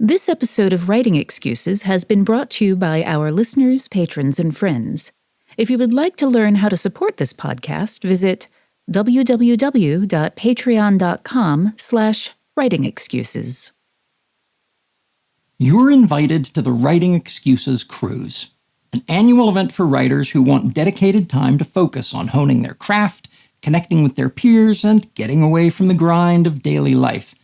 This episode of Writing Excuses has been brought to you by our listeners, patrons, and friends. If you would like to learn how to support this podcast, visit www.patreon.com/writingexcuses. You're invited to the Writing Excuses Cruise, an annual event for writers who want dedicated time to focus on honing their craft, connecting with their peers, and getting away from the grind of daily life.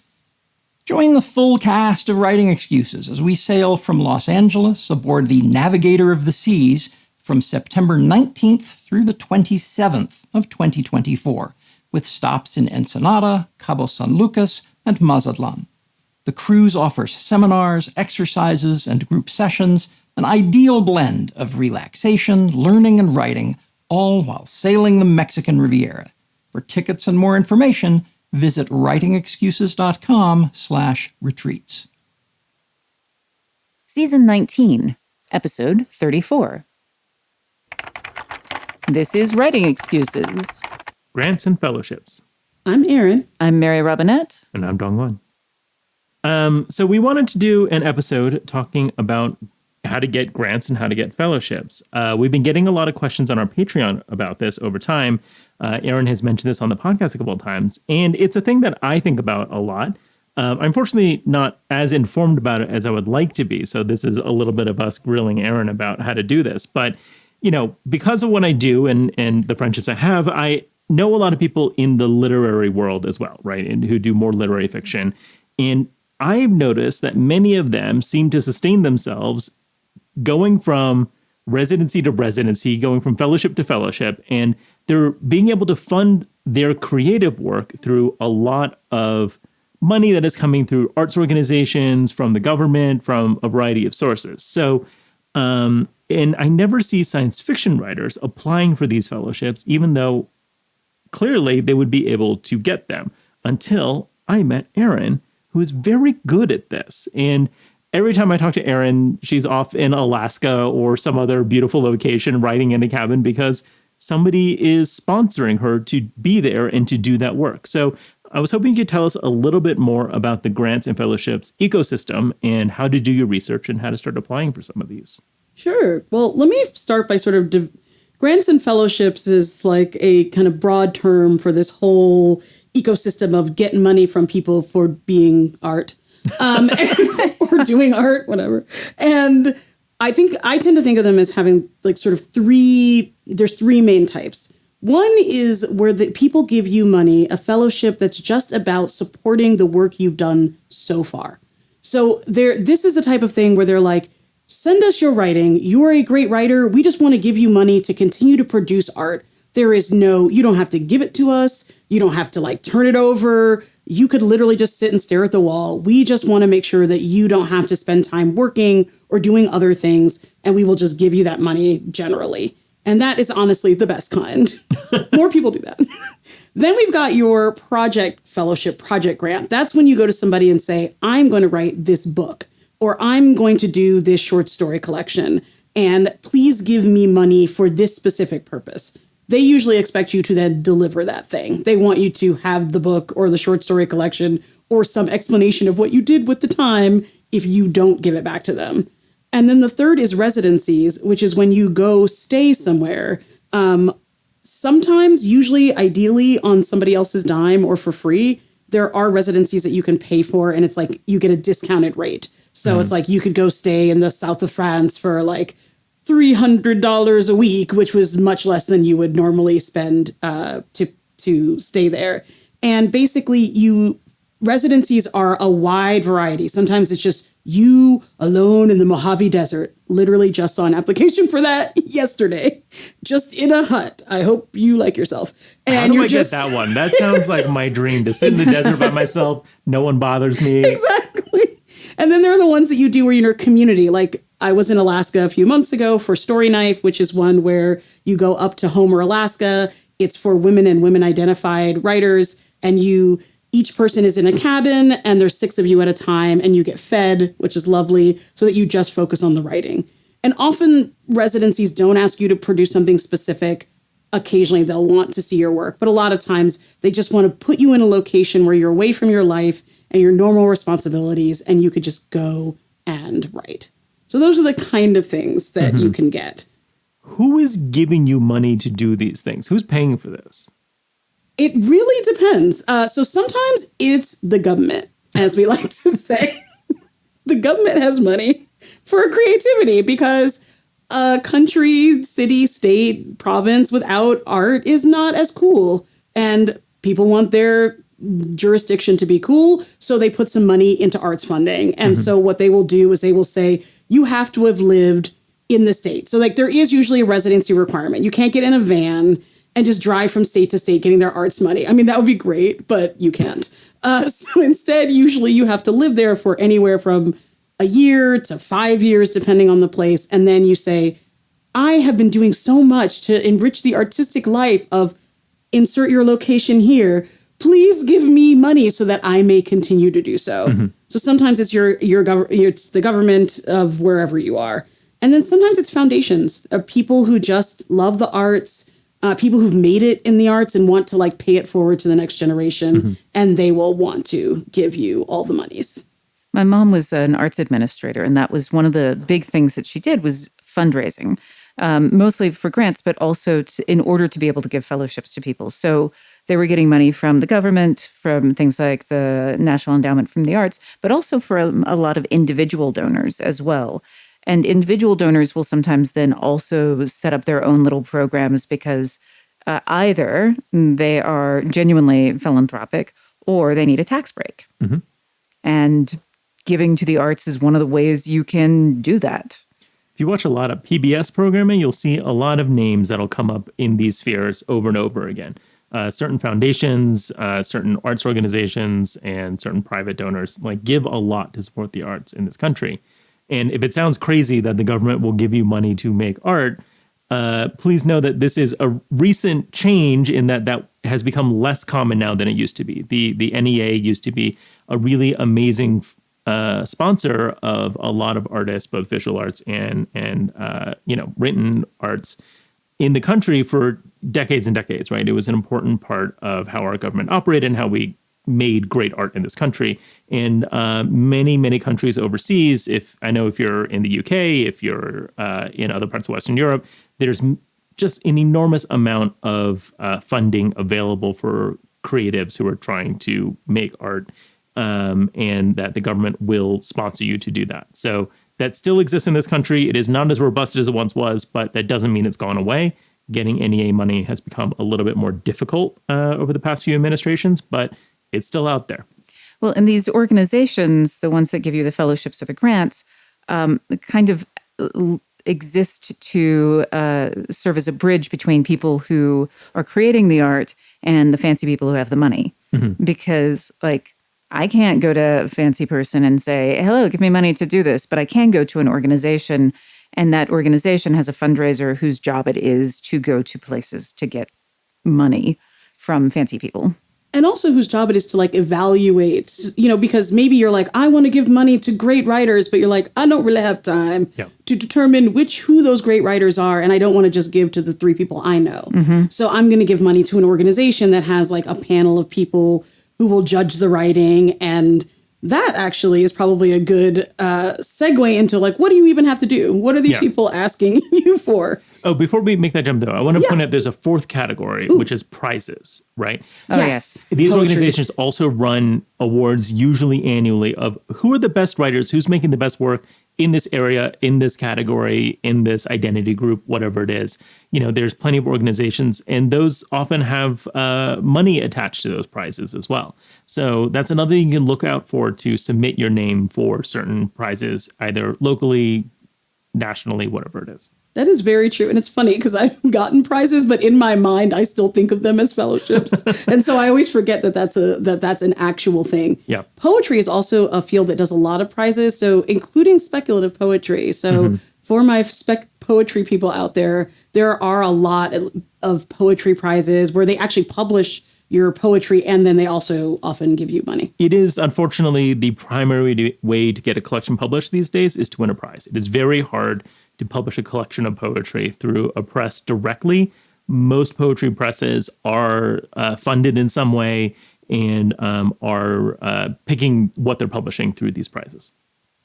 Join the full cast of Writing Excuses as we sail from Los Angeles aboard the Navigator of the Seas from September 19th through the 27th of 2024, with stops in Ensenada, Cabo San Lucas, and Mazatlan. The cruise offers seminars, exercises, and group sessions, an ideal blend of relaxation, learning, and writing, all while sailing the Mexican Riviera. For tickets and more information, visit writingexcuses.com/retreats. Season 19, Episode 34. This is Writing Excuses. Grants and Fellowships. I'm Erin. I'm Mary Robinette. And I'm Dongwon. So we wanted to do an episode talking about how to get grants and how to get fellowships. We've been getting a lot of questions on our Patreon about this over time. Erin has mentioned this on the podcast a couple of times, and it's a thing that I think about a lot. I'm unfortunately not as informed about it as I would like to be, so this is a little bit of us grilling Erin about how to do this. But, you know, because of what I do and the friendships I have, I know a lot of people in the literary world as well, right, and who do more literary fiction. And I've noticed that many of them seem to sustain themselves going from residency to residency, going from fellowship to fellowship, and they're being able to fund their creative work through a lot of money that is coming through arts organizations, from the government, from a variety of sources. So, and I never see science fiction writers applying for these fellowships, even though clearly they would be able to get them, until I met Erin, who is very good at this. And every time I talk to Erin, she's off in Alaska or some other beautiful location writing in a cabin because somebody is sponsoring her to be there and to do that work. So I was hoping you could tell us a little bit more about the grants and fellowships ecosystem and how to do your research and how to start applying for some of these. Sure. Well, let me start by sort of grants and fellowships is like a kind of broad term for this whole ecosystem of getting money from people for being art. Or doing art, whatever. And I tend to think of them as having like sort of there's three main types. One is where the people give you money, a fellowship that's just about supporting the work you've done so far. So this is the type of thing where they're like, send us your writing. You're a great writer. We just want to give you money to continue to produce art. You don't have to give it to us. You don't have to like turn it over. You could literally just sit and stare at the wall. We just want to make sure that you don't have to spend time working or doing other things. And we will just give you that money generally. And that is honestly the best kind. More people do that. Then we've got your project fellowship, project grant. That's when you go to somebody and say, I'm going to write this book, or I'm going to do this short story collection, and please give me money for this specific purpose. They usually expect you to then deliver that thing. They want you to have the book or the short story collection or some explanation of what you did with the time if you don't give it back to them. And then the third is residencies, which is when you go stay somewhere. Sometimes, usually, ideally on somebody else's dime or for free, there are residencies that you can pay for, and it's like you get a discounted rate. So It's like you could go stay in the south of France for like $300 a week, which was much less than you would normally spend to stay there. And basically, residencies are a wide variety. Sometimes it's just you alone in the Mojave Desert. Literally just saw an application for that yesterday, just in a hut. I hope you like yourself. And how do I get that one? That sounds like my dream, to sit in the desert by myself. No one bothers me. Exactly. And then there are the ones that you do where you're in a community. Like I was in Alaska a few months ago for Story Knife, which is one where you go up to Homer, Alaska. It's for women and women identified writers. And each person is in a cabin and there's 6 of you at a time and you get fed, which is lovely, so that you just focus on the writing. And often residencies don't ask you to produce something specific. occasionally they'll want to see your work. But a lot of times they just want to put you in a location where you're away from your life and your normal responsibilities, and you could just go and write. So those are the kind of things that you can get. Who is giving you money to do these things? Who's paying for this? It really depends. So sometimes it's the government, as we like to say. The government has money for creativity because a country, city, state, province without art is not as cool. And people want their jurisdiction to be cool, so they put some money into arts funding. And so what they will do is they will say, you have to have lived in the state. So like there is usually a residency requirement. You can't get in a van and just drive from state to state getting their arts money. I mean, that would be great, but you can't. So instead, usually you have to live there for anywhere from a year to 5 years, depending on the place. And then you say, I have been doing so much to enrich the artistic life of insert your location here. Please give me money so that I may continue to do so. So sometimes it's it's the government of wherever you are. And then sometimes it's foundations, people who just love the arts, people who've made it in the arts and want to like pay it forward to the next generation. And they will want to give you all the monies. My mom was an arts administrator, and that was one of the big things that she did was fundraising, mostly for grants, but also in order to be able to give fellowships to people. So they were getting money from the government, from things like the National Endowment for the Arts, but also for a lot of individual donors as well. And individual donors will sometimes then also set up their own little programs because either they are genuinely philanthropic or they need a tax break. And giving to the arts is one of the ways you can do that. If you watch a lot of PBS programming, you'll see a lot of names that'll come up in these spheres over and over again. Certain foundations, certain arts organizations, and certain private donors like give a lot to support the arts in this country. And if it sounds crazy that the government will give you money to make art, please know that this is a recent change in that has become less common now than it used to be. The NEA used to be a really amazing sponsor of a lot of artists, both visual arts and written arts in the country for decades and decades, right? It was an important part of how our government operated and how we made great art in this country. And many, many countries overseas, if you're in the UK, if you're in other parts of Western Europe, there's just an enormous amount of funding available for creatives who are trying to make art, and that the government will sponsor you to do that. So that still exists in this country. It is not as robust as it once was, but that doesn't mean it's gone away. Getting NEA money has become a little bit more difficult over the past few administrations, but it's still out there. Well, and these organizations, the ones that give you the fellowships or the grants, kind of exist to serve as a bridge between people who are creating the art and the fancy people who have the money. Because, like, I can't go to a fancy person and say, hello, give me money to do this. But I can go to an organization, and that organization has a fundraiser whose job it is to go to places to get money from fancy people. And also whose job it is to like evaluate, because maybe you're like, I want to give money to great writers, but you're like, I don't really have time to determine who those great writers are. And I don't want to just give to the 3 people I know. So I'm going to give money to an organization that has like a panel of people who will judge the writing. And that actually is probably a good segue into like, what do you even have to do? What are these people asking you for? Oh, before we make that jump, though, I want to point out there's a 4th category, which is prizes, right? Yes. These Poetry. organizations also run awards, usually annually, of who are the best writers, who's making the best work in this area, in this category, in this identity group, whatever it is. There's plenty of organizations, and those often have money attached to those prizes as well. So that's another thing you can look out for to submit your name for certain prizes, either locally, nationally, whatever it is. That is very true. And it's funny because I've gotten prizes, but in my mind, I still think of them as fellowships. And so I always forget that that's an actual thing. Yeah. Poetry is also a field that does a lot of prizes, so including speculative poetry. So for my poetry people out there are a lot of poetry prizes where they actually publish your poetry, and then they also often give you money. It is, unfortunately, the primary way to get a collection published these days is to win a prize. It is very hard to publish a collection of poetry through a press directly most poetry presses are funded in some way and are picking what they're publishing through these prizes.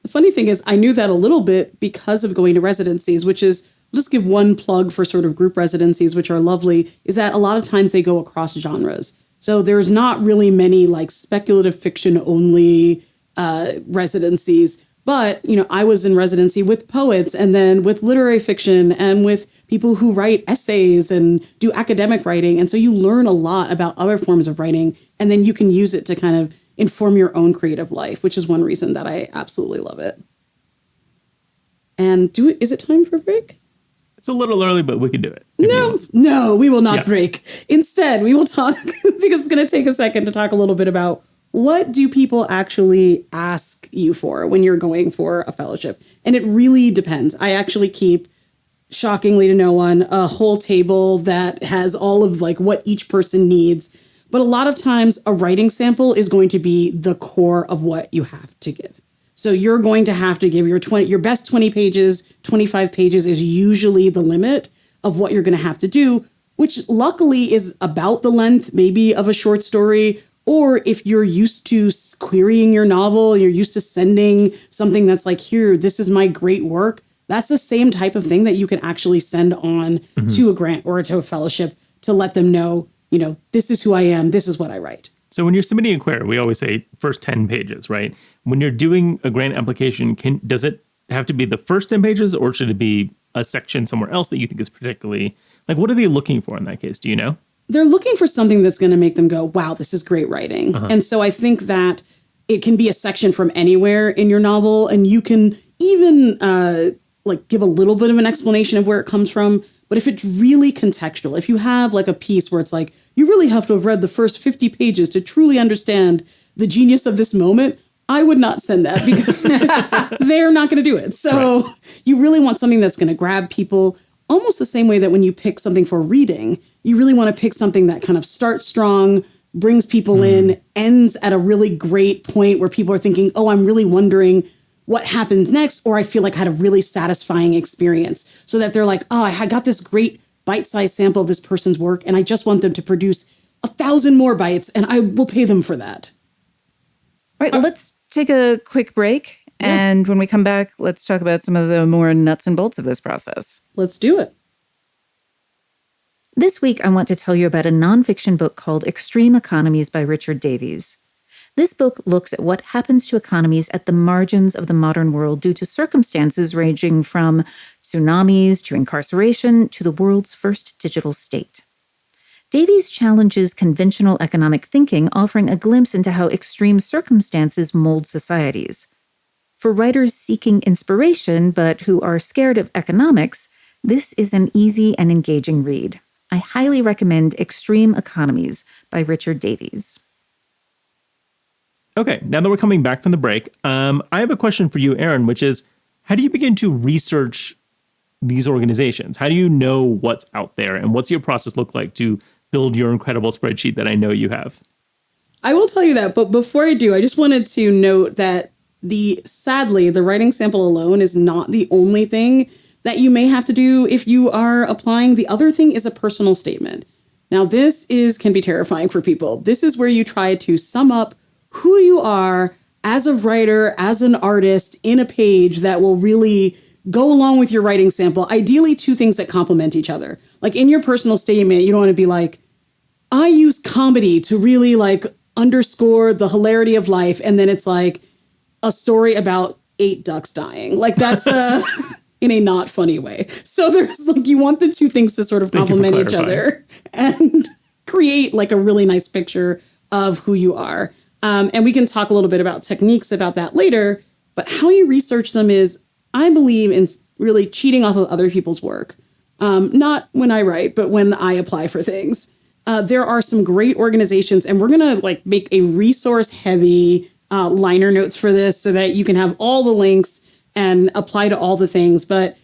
The funny thing is, I knew that a little bit because of going to residencies, which is, I'll just give one plug for sort of group residencies, which are lovely, is that a lot of times they go across genres. So there's not really many like speculative fiction only residencies. But, I was in residency with poets and then with literary fiction and with people who write essays and do academic writing. And so you learn a lot about other forms of writing, and then you can use it to kind of inform your own creative life, which is one reason that I absolutely love it. And is it time for a break? It's a little early, but we can do it. No, we will not break. Instead, we will talk because it's going to take a second to talk a little bit about what do people actually ask you for when you're going for a fellowship? And it really depends. I actually keep, shockingly to no one, a whole table that has all of like what each person needs. But a lot of times a writing sample is going to be the core of what you have to give. So you're going to have to give your best 20 pages, 25 pages is usually the limit of what you're going to have to do, which luckily is about the length maybe of a short story. Or if you're used to querying your novel, you're used to sending something that's like, here, this is my great work. That's the same type of thing that you can actually send on to a grant or to a fellowship to let them know, this is who I am. This is what I write. So when you're submitting a query, we always say first 10 pages, right? When you're doing a grant application, does it have to be the first 10 pages or should it be a section somewhere else that you think is particularly, like, what are they looking for in that case? Do you know? They're looking for something that's going to make them go, wow, this is great writing. And so I think that it can be a section from anywhere in your novel. And you can even give a little bit of an explanation of where it comes from. But if it's really contextual, if you have like a piece where it's like, you really have to have read the first 50 pages to truly understand the genius of this moment, I would not send that because they're not going to do it. So you really want something that's going to grab people. Almost the same way that when you pick something for reading, you really want to pick something that kind of starts strong, brings people in, ends at a really great point where people are thinking, oh, I'm really wondering what happens next, or I feel like I had a really satisfying experience. So that they're like, oh, I got this great bite-sized sample of this person's work, and I just want them to produce 1,000 more bites, and I will pay them for that. All right, well, let's take a quick break. And when we come back, let's talk about some of the more nuts and bolts of this process. Let's do it. This week, I want to tell you about a nonfiction book called Extreme Economies by Richard Davies. This book looks at what happens to economies at the margins of the modern world due to circumstances ranging from tsunamis to incarceration to the world's first digital state. Davies challenges conventional economic thinking, offering a glimpse into how extreme circumstances mold societies. For writers seeking inspiration but who are scared of economics, this is an easy and engaging read. I highly recommend Extreme Economies by Richard Davies. Okay, now that we're coming back from the break, I have a question for you, Erin, which is, how do you begin to research these organizations? How do you know what's out there, and what's your process look like to build your incredible spreadsheet that I know you have? I will tell you that, but before I do, I just wanted to note that sadly, the writing sample alone is not the only thing that you may have to do if you are applying. The other thing is a personal statement. Now, this can be terrifying for people. This is where you try to sum up who you are as a writer, as an artist in a page that will really go along with your writing sample. Ideally, two things that complement each other. Like in your personal statement, you don't want to be like, I use comedy to really like underscore the hilarity of life. And then it's like a story about 8 ducks dying. Like that's in a not funny way. So there's like, you want the two things to sort of complement each other and create like a really nice picture of who you are. And we can talk a little bit about techniques about that later, but how you research them is, I believe, in really cheating off of other people's work. Not when I write, but when I apply for things. There are some great organizations, and we're going to like make a resource heavy liner notes for this so that you can have all the links and apply to all the things. But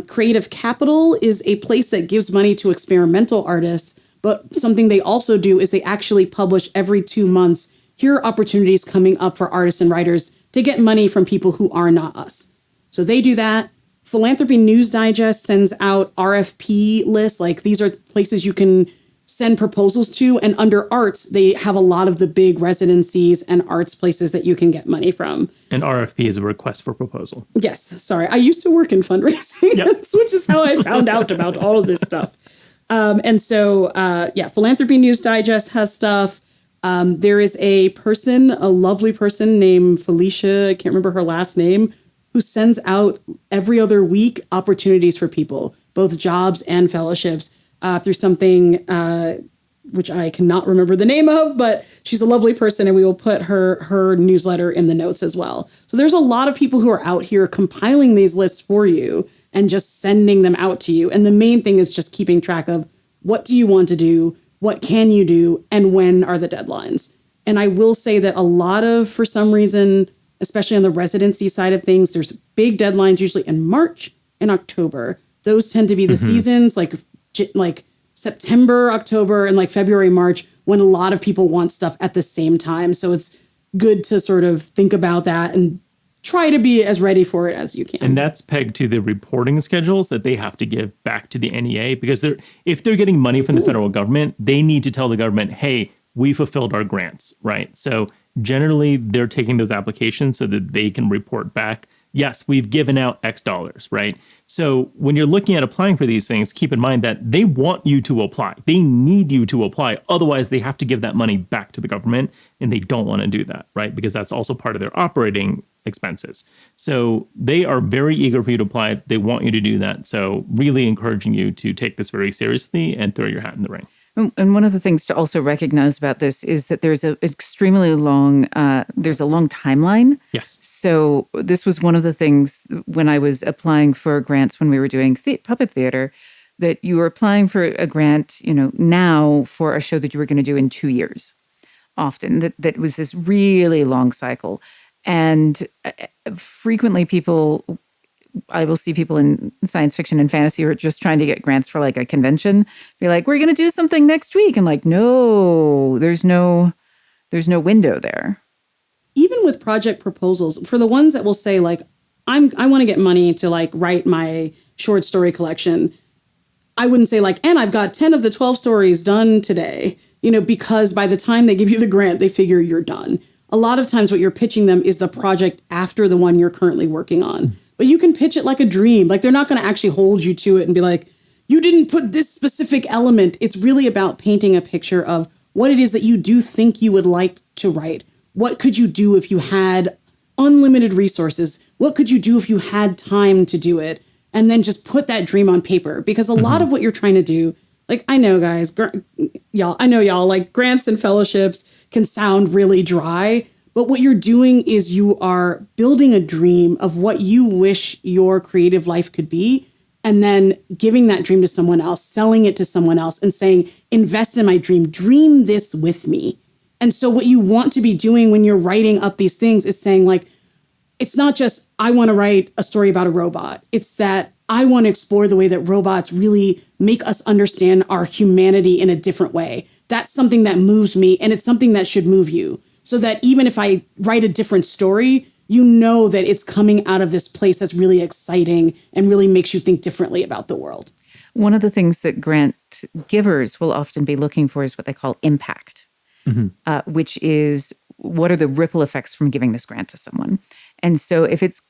Creative Capital is a place that gives money to experimental artists, but something they also do is they actually publish every 2 months. Here are opportunities coming up for artists and writers to get money from people who are not us. So they do that. Philanthropy News Digest sends out RFP lists. Like these are places you can send proposals to. And under arts, they have a lot of the big residencies and arts places that you can get money from. An RFP is a request for proposal. Yes. Sorry. I used to work in fundraising, which is how I found out about all of this stuff. Philanthropy News Digest has stuff. There is a lovely person named Felicia, I can't remember her last name, who sends out every other week opportunities for people, both jobs and fellowships, through something which I cannot remember the name of, but she's a lovely person, and we will put her newsletter in the notes as well. So there's a lot of people who are out here compiling these lists for you and just sending them out to you. And the main thing is just keeping track of what do you want to do, what can you do, and when are the deadlines. And I will say that a lot of, for some reason, especially on the residency side of things, there's big deadlines usually in March and October. Those tend to be the seasons like September, October, and like February, March, when a lot of people want stuff at the same time. So it's good to sort of think about that and try to be as ready for it as you can. And that's pegged to the reporting schedules that they have to give back to the NEA, because if they're getting money from the federal government, they need to tell the government, hey, we fulfilled our grants, right? So generally they're taking those applications so that they can report back, yes, we've given out X dollars, right? So when you're looking at applying for these things, keep in mind that they want you to apply. They need you to apply. Otherwise, they have to give that money back to the government, and they don't want to do that, right? Because that's also part of their operating expenses. So they are very eager for you to apply. They want you to do that. So really encouraging you to take this very seriously and throw your hat in the ring. And one of the things to also recognize about this is that there's a extremely long, there's a long timeline. Yes. So this was one of the things when I was applying for grants when we were doing puppet theater, that you were applying for a grant, now for a show that you were going to do in 2 years. Often that was this really long cycle. And frequently I will see people in science fiction and fantasy who are just trying to get grants for like a convention, be like, we're going to do something next week. I'm like, no, there's no window there. Even with project proposals, for the ones that will say like, I want to get money to like write my short story collection, I wouldn't say like, and I've got 10 of the 12 stories done today, because by the time they give you the grant, they figure you're done. A lot of times what you're pitching them is the project after the one you're currently working on. But you can pitch it like a dream. Like they're not going to actually hold you to it and be like, you didn't put this specific element. It's really about painting a picture of what it is that you do think you would like to write. What could you do if you had unlimited resources? What could you do if you had time to do it? And then just put that dream on paper. Because a lot of what you're trying to do, like I know guys, y'all like grants and fellowships can sound really dry. But what you're doing is you are building a dream of what you wish your creative life could be, and then giving that dream to someone else, selling it to someone else and saying, invest in my dream, dream this with me. And so what you want to be doing when you're writing up these things is saying like, it's not just, I want to write a story about a robot. It's that I want to explore the way that robots really make us understand our humanity in a different way. That's something that moves me, and it's something that should move you. So that even if I write a different story, you know that it's coming out of this place that's really exciting and really makes you think differently about the world. One of the things that grant givers will often be looking for is what they call impact, which is what are the ripple effects from giving this grant to someone. And so if it's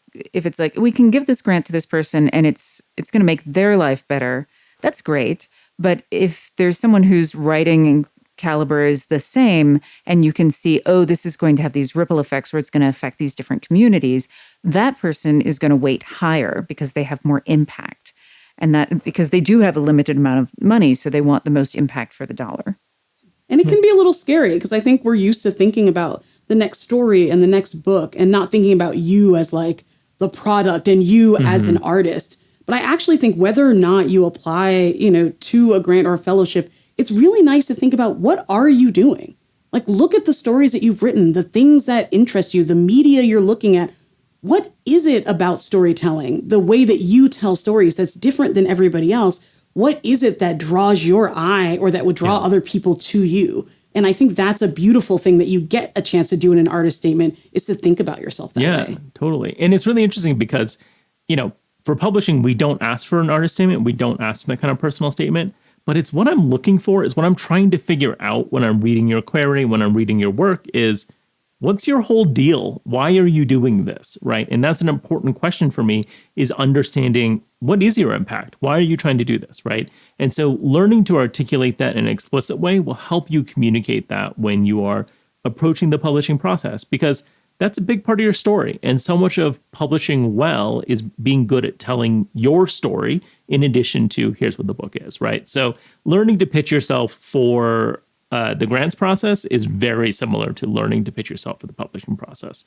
like, we can give this grant to this person and it's going to make their life better, that's great. But if there's someone whose writing caliber is the same, and you can see, oh, this is going to have these ripple effects where it's going to affect these different communities, that person is going to weight higher because they have more impact. And that because they do have a limited amount of money, so they want the most impact for the dollar. And it can be a little scary because I think we're used to thinking about the next story and the next book and not thinking about you as like the product and you as an artist. But I actually think whether or not you apply, to a grant or a fellowship, it's really nice to think about what are you doing? Like, look at the stories that you've written, the things that interest you, the media you're looking at. What is it about storytelling, the way that you tell stories that's different than everybody else? What is it that draws your eye or that would draw other people to you? And I think that's a beautiful thing that you get a chance to do in an artist statement, is to think about yourself that way. Yeah, totally. And it's really interesting because, for publishing, we don't ask for an artist statement. We don't ask for that kind of personal statement. But it's what I'm looking for, is what I'm trying to figure out when I'm reading your query, when I'm reading your work is, what's your whole deal? Why are you doing this, right? And that's an important question for me, is understanding, what is your impact? Why are you trying to do this, right? And so learning to articulate that in an explicit way will help you communicate that when you are approaching the publishing process, because that's a big part of your story. And so much of publishing well is being good at telling your story in addition to, here's what the book is, right? So learning to pitch yourself for the grants process is very similar to learning to pitch yourself for the publishing process.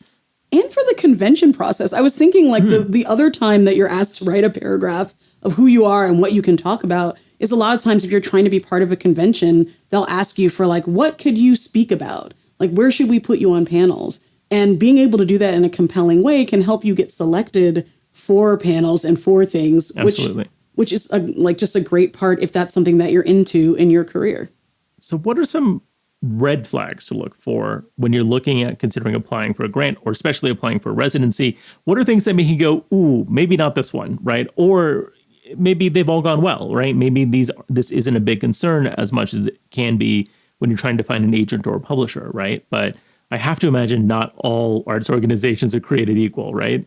And for the convention process. I was thinking like the other time that you're asked to write a paragraph of who you are and what you can talk about is a lot of times if you're trying to be part of a convention, they'll ask you for like, what could you speak about? Like, where should we put you on panels? And being able to do that in a compelling way can help you get selected for panels and for things, Absolutely. which is just a great part if that's something that you're into in your career. So what are some red flags to look for when you're looking at considering applying for a grant, or especially applying for a residency? What are things that make you go, ooh, maybe not this one, right? Or maybe they've all gone well, right? Maybe this isn't a big concern as much as it can be when you're trying to find an agent or a publisher, right? But I have to imagine not all arts organizations are created equal, right?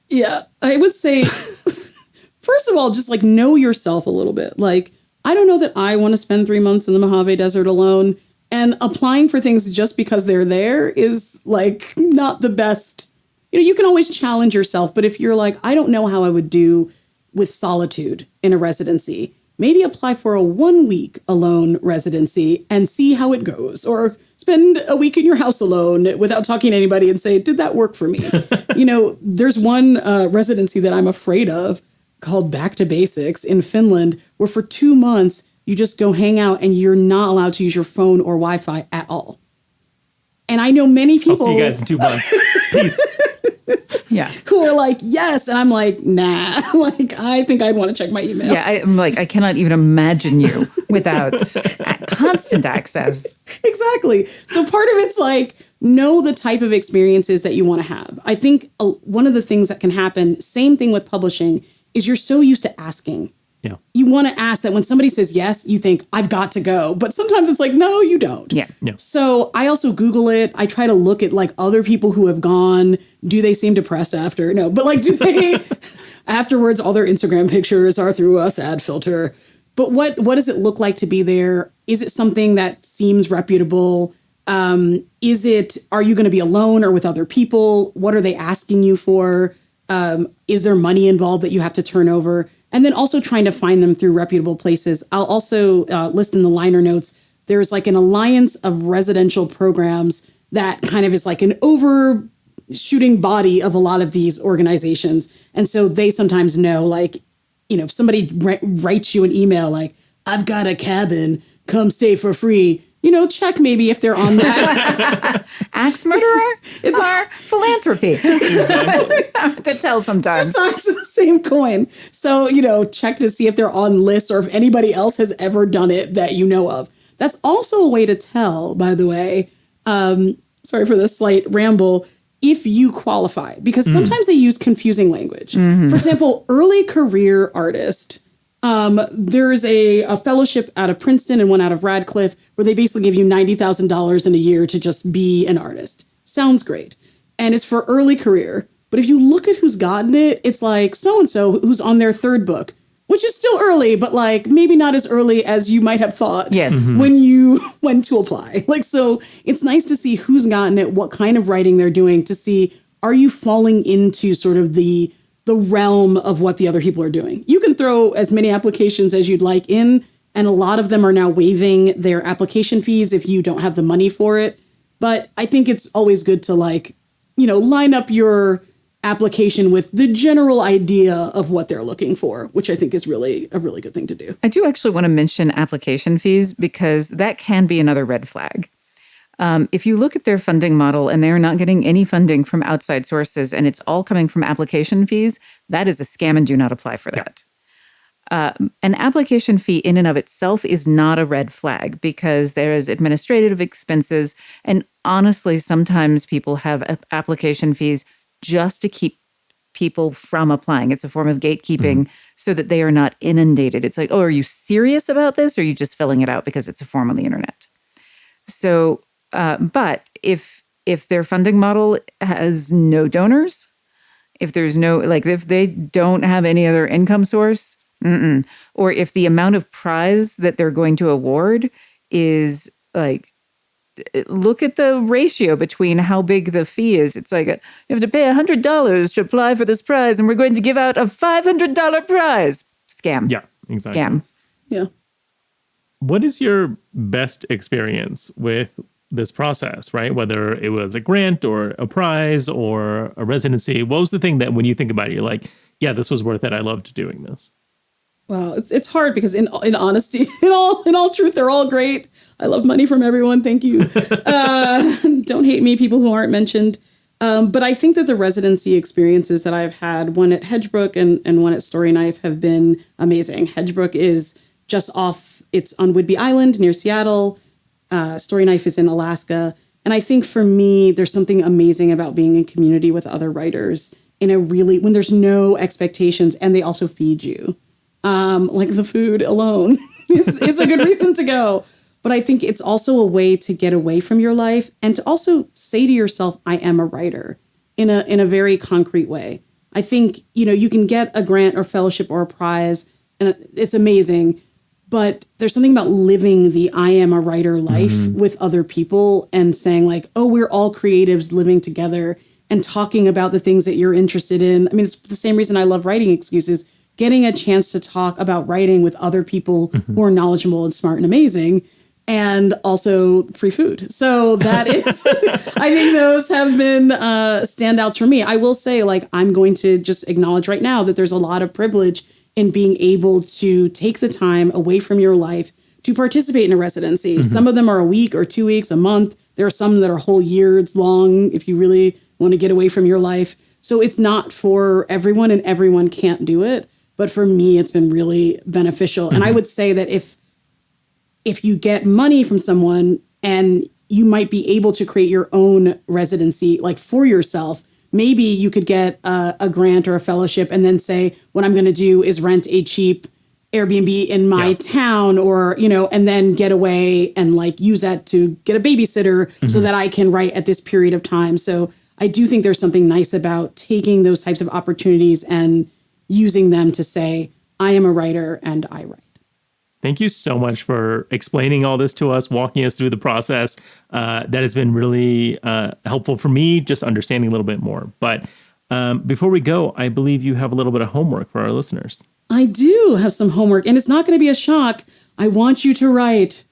Yeah, I would say, first of all, just like know yourself a little bit. Like, I don't know that I want to spend 3 months in the Mojave Desert alone, and applying for things just because they're there is like not the best. You know, you can always challenge yourself, but if you're like, I don't know how I would do with solitude in a residency, maybe apply for a 1-week alone residency and see how it goes, or spend a week in your house alone without talking to anybody and say, did that work for me? You know, there's one residency that I'm afraid of called Back to Basics in Finland, where for 2 months, you just go hang out and you're not allowed to use your phone or Wi-Fi at all. And I know many people. I'll see you guys in 2 months. Peace. Yeah. Who are like, yes. And I'm like, nah, like, I think I'd want to check my email. Yeah, I'm like, I cannot even imagine you without constant access. Exactly. So part of it's like, know the type of experiences that you want to have. I think one of the things that can happen, same thing with publishing, is you're so used to asking. Yeah. You want to ask that when somebody says yes, you think, I've got to go. But sometimes it's like, no, you don't. Yeah. So I also Google it. I try to look at like other people who have gone. Do they seem depressed after? No, but like, do they afterwards, all their Instagram pictures are through a sad filter. But what does it look like to be there? Is it something that seems reputable? Are you going to be alone or with other people? What are they asking you for? Is there money involved that you have to turn over? And then also trying to find them through reputable places. I'll also list in the liner notes, there's like an alliance of residential programs that kind of is like an overshooting body of a lot of these organizations. And so they sometimes know, like, you know, if somebody writes you an email like, I've got a cabin, come stay for free, you know, check maybe if they're on that. Axe murderer or philanthropy. To tell sometimes. Two sides of the same coin. So, you know, check to see if they're on lists or if anybody else has ever done it that you know of. That's also a way to tell, by the way, sorry for the slight ramble, if you qualify. Because sometimes they use confusing language. For example, early career artist. There's a fellowship out of Princeton and one out of Radcliffe where they basically give you $90,000 in a year to just be an artist. Sounds great. And it's for early career. But if you look at who's gotten it, it's like so-and-so who's on their 3rd book, which is still early, but like maybe not as early as you might have thought. Yes. When you went to apply. Like, so it's nice to see who's gotten it, what kind of writing they're doing, to see, are you falling into sort of the realm of what the other people are doing. You can throw as many applications as you'd like in, and a lot of them are now waiving their application fees if you don't have the money for it. But I think it's always good to, like, you know, line up your application with the general idea of what they're looking for, which I think is really a really good thing to do. I do actually want to mention application fees because that can be another red flag. If you look at their funding model and they're not getting any funding from outside sources and it's all coming from application fees, that is a scam and do not apply for that. An application fee in and of itself is not a red flag because there is administrative expenses. And honestly, sometimes people have application fees just to keep people from applying. It's a form of gatekeeping so that they are not inundated. It's like, oh, are you serious about this? Or are you just filling it out because it's a form on the internet? So, but if their funding model has no donors, if there's no, like if they don't have any other income source, or if the amount of prize that they're going to award is like, look at the ratio between how big the fee is. It's like you have to pay $100 to apply for this prize, and we're going to give out a $500 prize. Scam. Yeah, exactly. Scam. Yeah. What is your best experience with this process, right? Whether it was a grant or a prize or a residency, what was the thing that when you think about it, you're like, yeah, this was worth it. I loved doing this. Well, it's hard because in honesty, in all truth, they're all great. I love money from everyone. Thank you. Don't hate me, people who aren't mentioned. But I think that the residency experiences that I've had, one at Hedgebrook and one at Story Knife, have been amazing. Hedgebrook is just it's on Whidbey Island near Seattle. Story Knife is in Alaska. And I think for me, there's something amazing about being in community with other writers when there's no expectations and they also feed you. Like the food alone is a good reason to go. But I think it's also a way to get away from your life and to also say to yourself, I am a writer in a very concrete way. I think, you can get a grant or fellowship or a prize and it's amazing, but there's something about living the I am a writer life with other people and saying like, oh, we're all creatives living together and talking about the things that you're interested in. I mean, it's the same reason I love Writing Excuses. Getting a chance to talk about writing with other people who are knowledgeable and smart and amazing, and also free food. So that is, I think those have been standouts for me. I will say, like, I'm going to just acknowledge right now that there's a lot of privilege in being able to take the time away from your life to participate in a residency. Some of them are a week or 2 weeks, a month. There are some that are whole years long if you really want to get away from your life. So it's not for everyone and everyone can't do it. But for me, it's been really beneficial. And I would say that if you get money from someone and you might be able to create your own residency, like for yourself, maybe you could get a grant or a fellowship and then say, what I'm going to do is rent a cheap Airbnb in my town or, and then get away and like use that to get a babysitter so that I can write at this period of time. So I do think there's something nice about taking those types of opportunities and using them to say, I am a writer and I write. Thank you so much for explaining all this to us, walking us through the process. That has been really helpful for me, just understanding a little bit more. But before we go, I believe you have a little bit of homework for our listeners. I do have some homework, and it's not going to be a shock. I want you to write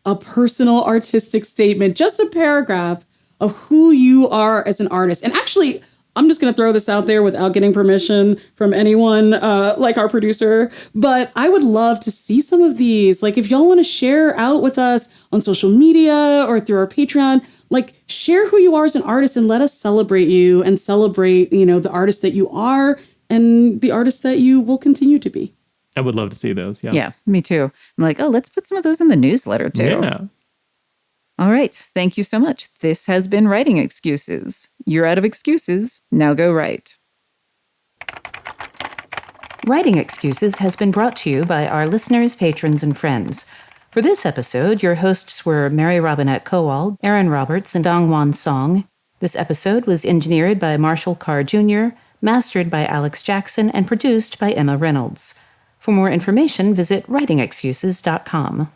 a personal artistic statement, just a paragraph of who you are as an artist. And actually, I'm just going to throw this out there without getting permission from anyone like our producer. But I would love to see some of these. Like if y'all want to share out with us on social media or through our Patreon, like share who you are as an artist and let us celebrate you and celebrate, the artist that you are and the artist that you will continue to be. I would love to see those. Yeah. Yeah, me too. I'm like, oh, let's put some of those in the newsletter too. Yeah. All right. Thank you so much. This has been Writing Excuses. You're out of excuses. Now go write. Writing Excuses has been brought to you by our listeners, patrons, and friends. For this episode, your hosts were Mary Robinette Kowal, Aaron Roberts, and Dong-Hwan Song. This episode was engineered by Marshall Carr Jr., mastered by Alex Jackson, and produced by Emma Reynolds. For more information, visit writingexcuses.com.